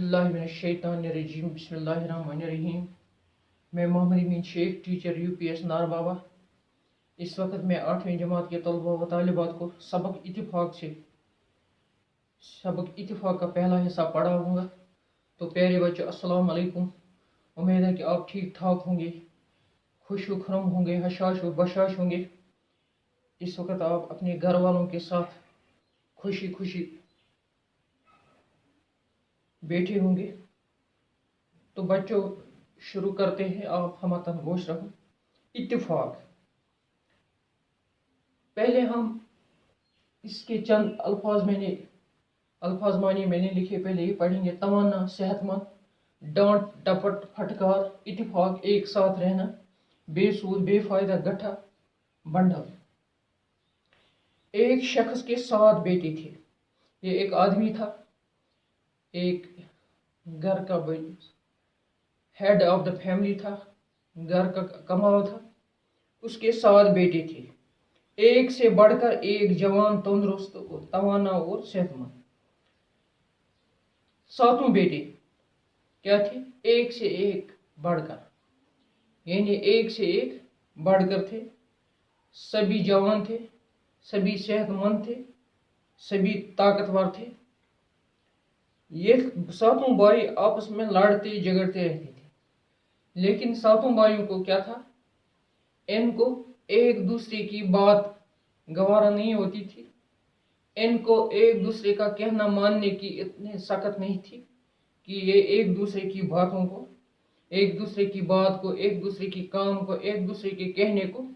औज़ुबिल्लाहिमिनश्शैतानिर्रजीम बिस्मिल्लाहिर्रहमानिर्रहीम। मैं मोहम्मद अमीन Sheikh, teacher UPS नारबाबा। इस वक्त मैं 8वीं जमात के तलबा व तालिबात को सबक इत्तिफाक का पहला हिस्सा पढ़ाऊँगा। तो प्यारे बच्चों, अस्सलाम वालेकुम। उम्मीद है कि आप ठीक ठाक होंगे, खुश व खुरम होंगे, हशाश व बशाश होंगे। इस वक्त आप अपने घर वालों के साथ खुशी खुशी बैठे होंगे। तो बच्चों, शुरू करते हैं। आप हमतन गोश रहो। इत्तिफाक। पहले हम इसके चंद अल्फाज मानी मैंने लिखे, पहले ही पढ़ेंगे। तमन्ना, सेहतमंद, डांट डपट फटकार, इत्तिफाक, एक साथ रहना, बेसूद बेफायदा, गठा बंडल। एक शख्स के 7 बेटे थे। ये एक आदमी था, एक घर का हेड ऑफ द फैमिली था, घर का कमाल था। उसके 7 बेटे थे, एक से बढ़कर एक, जवान, तंदुरुस्त, तवाना और सेहतमंद। 7 बेटे क्या थे? एक से एक बढ़कर, यानी एक से एक बढ़कर थे। सभी जवान थे, सभी सेहतमंद थे, सभी ताकतवर थे। ये 7 भाई आपस में लड़ते झगड़ते रहते थे, लेकिन 7 भाइयों को क्या था? इनको एक दूसरे की बात गवारा नहीं होती थी। इनको एक दूसरे का कहना मानने की इतनी सख्त नहीं थी कि ये एक दूसरे की बातों को, एक दूसरे की बात को, एक दूसरे की काम को, एक दूसरे के कहने को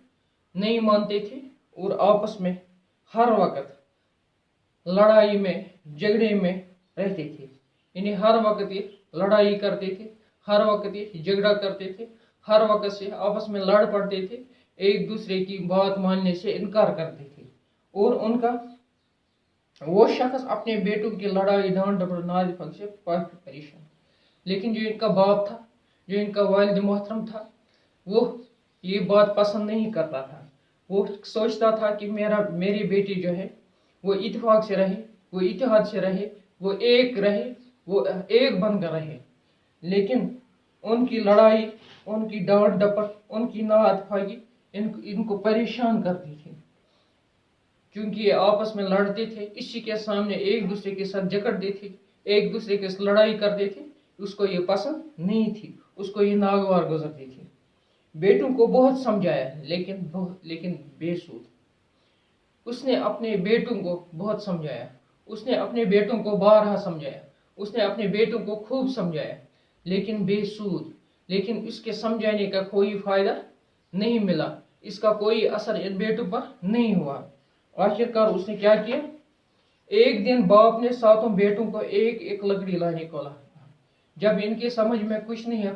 नहीं मानते थे। और आपस में हर वक्त लड़ाई में झगड़े में रहते थे। यानी हर वक्त ये लड़ाई करते थे, हर वक्त ये झगड़ा करते थे, हर वक्त से आपस में लड़ पड़ते थे, एक दूसरे की बात मानने से इनकार करते थे। और उनका वो शख्स अपने बेटों की लड़ाई डांट डपट नाज़ से काफी परेशान। लेकिन जो इनका बाप था, जो इनका वालिद मोहतरम था, वो ये बात पसंद नहीं करता था। वो सोचता था कि मेरी बेटी जो है वो इत्तेफाक से रहे, वो इत्तेहाद से रहे, वो एक रहे, वो एक बनकर रहे। लेकिन उनकी लड़ाई, उनकी डांट डपट, उनकी नाअतफागी इनको परेशान करती थी। क्योंकि ये आपस में लड़ते थे, इसी के सामने एक दूसरे के साथ जकड़ते थे, एक दूसरे के साथ लड़ाई करते थे। उसको ये पसंद नहीं थी, उसको ये नागवार गुजरती थी। बेटों को बहुत समझाया, लेकिन बेसूद। उसने अपने बेटों को बहुत समझाया, उसने अपने बेटों को बारहा समझाया, उसने अपने बेटों को खूब समझाया, लेकिन बेसूद। लेकिन इसके समझाने का कोई फायदा नहीं मिला, इसका कोई असर इन बेटों पर नहीं हुआ। आखिरकार उसने क्या किया? एक दिन बाप ने 7 बेटों को एक एक लकड़ी लाने को कहा। जब इनके समझ में कुछ नहीं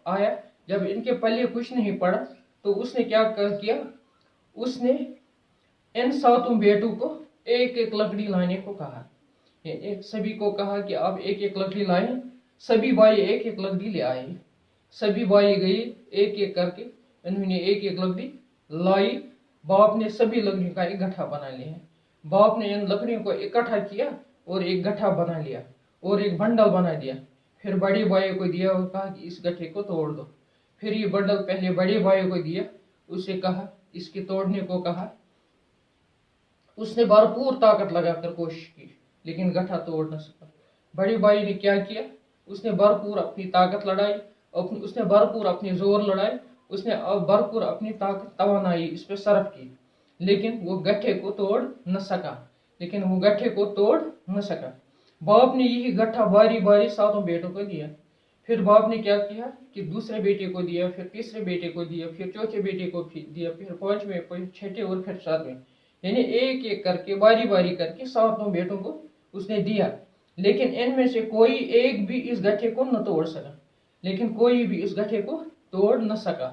आया, जब इनके पल्ले कुछ नहीं पड़ा, तो उसने क्या किया? उसने इन 7 बेटों को एक एक लकड़ी लाने को कहा। सभी को कहा कि आप एक एक लकड़ी लाएं। सभी भाई एक एक लकड़ी ले आए। सभी भाई गए, एक एक करके इन्होंने एक एक लकड़ी लाई। बाप ने सभी लकड़ियों का एक गट्ठा बना लिया। बाप ने इन लकड़ियों को इकट्ठा किया और एक गट्ठा बना लिया और एक बंडल बना दिया। फिर बड़े भाई को दिया और कहा कि इस गट्ठे को तोड़ दो। फिर ये बंडल पहले बड़े भाई को दिया, उसे कहा इसके तोड़ने को कहा। उसने भरपूर ताकत लगाकर कोशिश की, लेकिन गट्ठा तोड़ न सका। बड़े भाई ने क्या किया? उसने भरपूर अपनी ताकत लड़ाई, उसने भरपूर अपनी जोर लड़ाई, उसने भरपूर अपनी ताकत तवानाई इस पे सर्फ की, लेकिन वो गट्ठे को तोड़ न सका। बाप ने यही गट्ठा बारी बारी 7 बेटों को दिया। फिर बाप ने क्या किया कि दूसरे बेटे को दिया, फिर तीसरे बेटे को दिया, फिर चौथे बेटे को दिया, फिर 5वें, फिर 6ठे और फिर 7वें। यानी एक एक करके बारी बारी करके 7 बेटों को उसने दिया। लेकिन इनमें से कोई एक भी इस गट्ठे को न तोड़ सका, तोड़ न सका।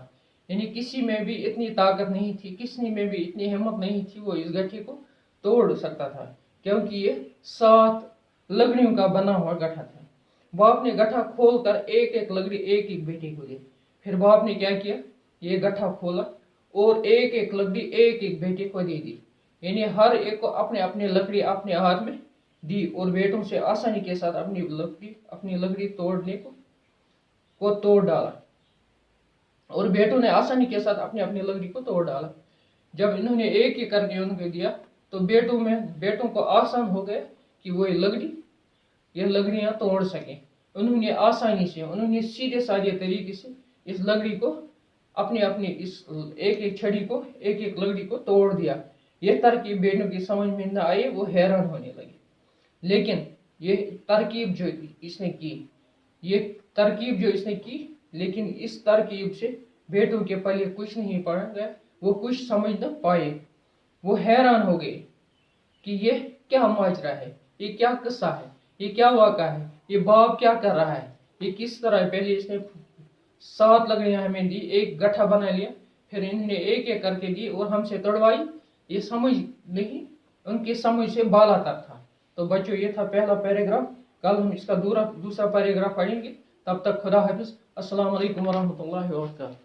यानी किसी में भी इतनी ताकत नहीं थी, किसी में भी इतनी हिम्मत नहीं थी वो इस गट्ठे को तोड़ सकता था, क्योंकि ये 7 लकड़ियों का बना हुआ गट्ठा था। बाप ने गट्ठा खोलकर एक एक लकड़ी एक एक बेटे को दी। फिर बाप ने क्या किया? ये गट्ठा खोला और एक एक लकड़ी एक एक बेटे को दे दी। यानी हर एक को अपने अपने लकड़ी अपने हाथ में दी और बेटों से आसानी के साथ अपनी लकड़ी तोड़ने को तोड़ डाला, और बेटों ने आसानी के साथ अपनी अपनी लकड़ी को तोड़ डाला। जब इन्होंने एक एक करके उनको दिया तो बेटों को आसान हो गया कि वो ये लकड़ियां तोड़ सकें। उन्होंने आसानी से, उन्होंने सीधे साधे तरीके से इस लकड़ी को अपनी इस एक एक छड़ी को, एक एक लकड़ी को तोड़ दिया। ये तरकीब बेटों की समझ में न आई, वो हैरान होने लगे। लेकिन ये तरकीब जो इसने की, लेकिन इस तरकीब से बेटों के पल्ले कुछ नहीं पड़ गया, वो कुछ समझ न पाए। वो हैरान हो गए कि ये क्या माजरा है, ये क्या किस्सा है, ये क्या वाक़ा है, ये बाप क्या कर रहा है, ये किस तरह। पहले इसने 7 लकड़ियां हमें दी, एक गट्ठा बना लिया, फिर इन्होंने एक एक करके दी और हमसे तोड़वाई। ये समझ नहीं, उनकी समझ से बाला तक था। तो बच्चों, ये था पहला पैराग्राफ। कल हम इसका दूसरा पैराग्राफ पढ़ेंगे। तब तक खुदा हाफिज। अस्सलाम वालेकुम वरहमतुल्लाहि वबरकातुहू।